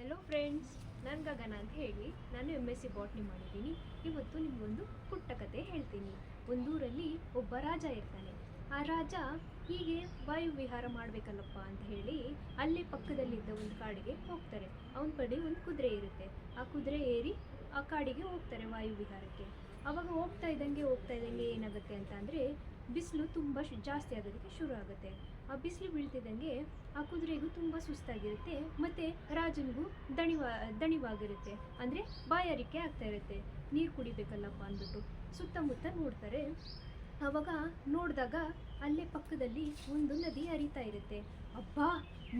Hello friends, ನಾನು ಗಗನ ಅಂತ ಹೇಳಿ ನಾನು MSc ಬಾಟ್ನಿ ಮಾಡಿದ್ದೀನಿ. ಇವತ್ತು ನಿಮಗೊಂದು ಪುಟ್ಟ ಕತೆ ಹೇಳ್ತೀನಿ. ಒಂದೂರಲ್ಲಿ ಒಬ್ಬ ರಾಜ ಇರ್ತಾನೆ. ಆ ರಾಜ ಹೀಗೆ ವಾಯುವಿಹಾರ ಮಾಡಬೇಕಲ್ಲಪ್ಪ ಅಂತ ಹೇಳಿ ಅಲ್ಲೇ ಪಕ್ಕದಲ್ಲಿದ್ದ ಒಂದು ಕಾಡಿಗೆ ಹೋಗ್ತಾರೆ. ಅವನ ಕಡೆ ಒಂದು ಕುದುರೆ ಇರುತ್ತೆ. ಆ ಕುದುರೆ ಏರಿ ಆ ಕಾಡಿಗೆ ಹೋಗ್ತಾರೆ ವಾಯುವಿಹಾರಕ್ಕೆ. ಆವಾಗ ಹೋಗ್ತಾ ಇದ್ದಂಗೆ ಏನಾಗುತ್ತೆ ಅಂತ ಅಂದರೆ ಬಿಸಿಲು ತುಂಬ ಜಾಸ್ತಿ ಆಗೋದಕ್ಕೆ ಶುರು ಆಗುತ್ತೆ. ಆ ಬಿಸಿಲು ಬೀಳ್ತಿದ್ದಂಗೆ ಆ ಕುದುರೆಗೂ ತುಂಬ ಸುಸ್ತಾಗಿರುತ್ತೆ ಮತ್ತು ರಾಜನಿಗೂ ದಣಿವಾಗಿರುತ್ತೆ. ಅಂದರೆ ಬಾಯಾರಿಕೆ ಆಗ್ತಾ ಇರುತ್ತೆ. ನೀರು ಕುಡಿಬೇಕಲ್ಲಪ್ಪ ಅಂದ್ಬಿಟ್ಟು ಸುತ್ತಮುತ್ತ ನೋಡ್ತಾರೆ. ಆವಾಗ ನೋಡಿದಾಗ ಅಲ್ಲೇ ಪಕ್ಕದಲ್ಲಿ ಒಂದು ನದಿ ಹರಿತಾ ಇರುತ್ತೆ. ಅಬ್ಬಾ,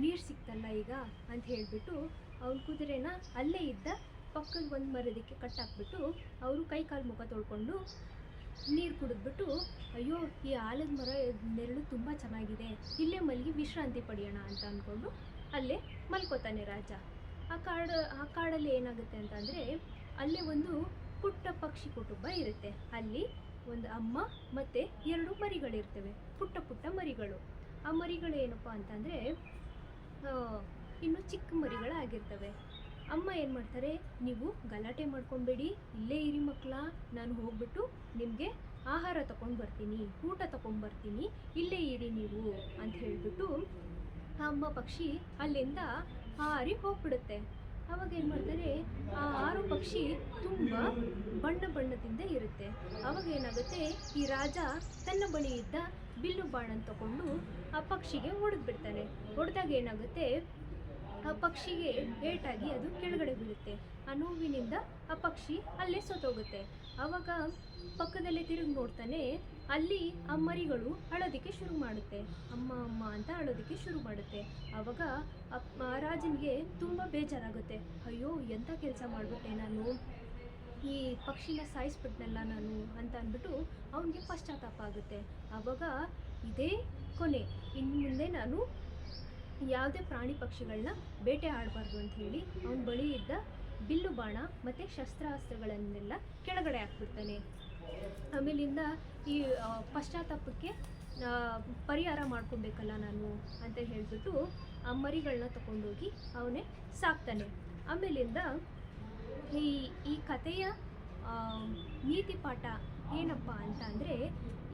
ನೀರು ಸಿಕ್ತಲ್ಲ ಈಗ ಅಂತ ಹೇಳಿಬಿಟ್ಟು ಅವ್ನ ಕುದುರೆನ ಅಲ್ಲೇ ಇದ್ದ ಪಕ್ಕದ ಒಂದು ಮರದಕ್ಕೆ ಕಟ್ಟಾಕ್ಬಿಟ್ಟು ಅವರು ಕೈ ಕಾಲು ಮುಖ ತೊಳ್ಕೊಂಡು ನೀರು ಕುಡಿದ್ಬಿಟ್ಟು, ಅಯ್ಯೋ ಈ ಆಲದ ಮರ ನೆರಳು ತುಂಬ ಚೆನ್ನಾಗಿದೆ, ಇಲ್ಲೇ ಮಲಗಿ ವಿಶ್ರಾಂತಿ ಪಡೆಯೋಣ ಅಂತ ಅಂದ್ಕೊಂಡು ಅಲ್ಲೇ ಮಲ್ಕೋತಾನೆ ರಾಜ. ಆ ಕಾಡಲ್ಲಿ ಏನಾಗುತ್ತೆ ಅಂತಂದರೆ ಅಲ್ಲೇ ಒಂದು ಪುಟ್ಟ ಪಕ್ಷಿ ಕುಟುಂಬ ಇರುತ್ತೆ. ಅಲ್ಲಿ ಒಂದು ಅಮ್ಮ ಮತ್ತು 2 ಮರಿಗಳಿರ್ತವೆ, ಪುಟ್ಟ ಮರಿಗಳು. ಆ ಮರಿಗಳು ಏನಪ್ಪ ಅಂತಂದರೆ ಇನ್ನು ಚಿಕ್ಕ ಮರಿಗಳಾಗಿರ್ತವೆ. ಅಮ್ಮ ಏನು ಮಾಡ್ತಾರೆ, ನೀವು ಗಲಾಟೆ ಮಾಡ್ಕೊಬೇಡಿ, ಇಲ್ಲೇ ಇರಿ ಮಕ್ಕಳ, ನಾನು ಹೋಗ್ಬಿಟ್ಟು ನಿಮಗೆ ಆಹಾರ ತಗೊಂಡು ಬರ್ತೀನಿ, ಊಟ ತಗೊಂಡ್ಬರ್ತೀನಿ, ಇಲ್ಲೇ ಇರಿ ನೀವು ಅಂತ ಹೇಳಿಬಿಟ್ಟು ಆ ಅಮ್ಮ ಪಕ್ಷಿ ಅಲ್ಲಿಂದ ಹಾರಿ ಹೋಗ್ಬಿಡುತ್ತೆ. ಆವಾಗ ಏನು ಮಾಡ್ತಾರೆ, ಆ ಹಾರೋ ಪಕ್ಷಿ ತುಂಬ ಬಣ್ಣದಿಂದ ಇರುತ್ತೆ. ಆವಾಗ ಏನಾಗುತ್ತೆ, ಈ ರಾಜ ತನ್ನ ಬಳಿ ಇದ್ದ ಬಿಲ್ಲು ಬಾಣನ ತಗೊಂಡು ಆ ಪಕ್ಷಿಗೆ ಹೊಡೆದ್ಬಿಡ್ತಾನೆ. ಹೊಡೆದಾಗ ಏನಾಗುತ್ತೆ, ಆ ಪಕ್ಷಿಗೆ ಏಟಾಗಿ ಅದು ಕೆಳಗಡೆ ಬೀಳುತ್ತೆ. ಆ ನೋವಿನಿಂದ ಆ ಪಕ್ಷಿ ಅಲ್ಲೇ ಸತ್ತೋಗುತ್ತೆ. ಆವಾಗ ಪಕ್ಕದಲ್ಲೇ ತಿರುಗಿ ನೋಡ್ತಾನೆ, ಅಲ್ಲಿ ಆ ಮರಿಗಳು ಅಳೋದಕ್ಕೆ ಶುರು ಮಾಡುತ್ತೆ. ಅಮ್ಮ ಅಮ್ಮ ಅಂತ ಅಳೋದಕ್ಕೆ ಶುರು ಮಾಡುತ್ತೆ. ಆವಾಗ ರಾಜನಿಗೆ ತುಂಬ ಬೇಜಾರಾಗುತ್ತೆ. ಅಯ್ಯೋ, ಎಂಥ ಕೆಲಸ ಮಾಡಿಬಿಟ್ಟೆ ನಾನು, ಈ ಪಕ್ಷಿನ ಸಾಯಿಸ್ಬಿಟ್ನಲ್ಲ ನಾನು ಅಂತ ಅಂದ್ಬಿಟ್ಟು ಅವನಿಗೆ ಪಶ್ಚಾತ್ತಾಪ ಆಗುತ್ತೆ. ಆವಾಗ ಇದೇ ಕೊನೆ, ಇನ್ನು ಮುಂದೆ ನಾನು ಯಾವುದೇ ಪ್ರಾಣಿ ಪಕ್ಷಿಗಳನ್ನ ಬೇಟೆ ಆಡಬಾರ್ದು ಅಂತ ಹೇಳಿ ಅವನ ಬಳಿ ಇದ್ದ ಬಿಲ್ಲು ಬಾಣ ಮತ್ತು ಶಸ್ತ್ರಾಸ್ತ್ರಗಳನ್ನೆಲ್ಲ ಕೆಳಗಡೆ ಹಾಕ್ಬಿಡ್ತಾನೆ. ಆಮೇಲಿಂದ ಈ ಪಶ್ಚಾತ್ತಾಪಕ್ಕೆ ಪರಿಹಾರ ಮಾಡ್ಕೊಬೇಕಲ್ಲ ನಾನು ಅಂತ ಹೇಳಿಬಿಟ್ಟು ಆ ಮರಿಗಳನ್ನ ತಗೊಂಡೋಗಿ ಅವನೇ ಸಾಕ್ತಾನೆ. ಆಮೇಲಿಂದ ಈ ಕಥೆಯ ನೀತಿ ಪಾಠ ಏನಪ್ಪ ಅಂತ ಅಂದರೆ,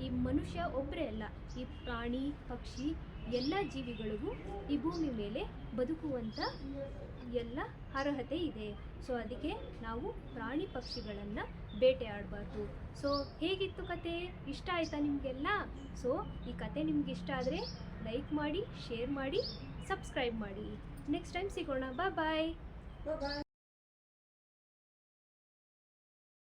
ಈ ಮನುಷ್ಯ ಒಬ್ಬರೇ ಅಲ್ಲ, ಈ ಪ್ರಾಣಿ ಪಕ್ಷಿ ಎಲ್ಲ ಜೀವಿಗಳಿಗೂ ಈ ಭೂಮಿ ಮೇಲೆ ಬದುಕುವಂಥ ಎಲ್ಲ ಅರ್ಹತೆ ಇದೆ. ಸೊ ಅದಕ್ಕೆ ನಾವು ಪ್ರಾಣಿ ಪಕ್ಷಿಗಳನ್ನು ಬೇಟೆ ಆಡಬಾರ್ದು. ಸೊ ಹೇಗಿತ್ತು ಕತೆ? ಇಷ್ಟ ಆಯಿತಾ ನಿಮಗೆಲ್ಲ? ಸೊ ಈ ಕತೆ ನಿಮ್ಗೆ ಇಷ್ಟ ಆದರೆ ಲೈಕ್ ಮಾಡಿ, ಶೇರ್ ಮಾಡಿ, ಸಬ್ಸ್ಕ್ರೈಬ್ ಮಾಡಿ. ನೆಕ್ಸ್ಟ್ ಟೈಮ್ ಸಿಗೋಣ. ಬಾಯ್.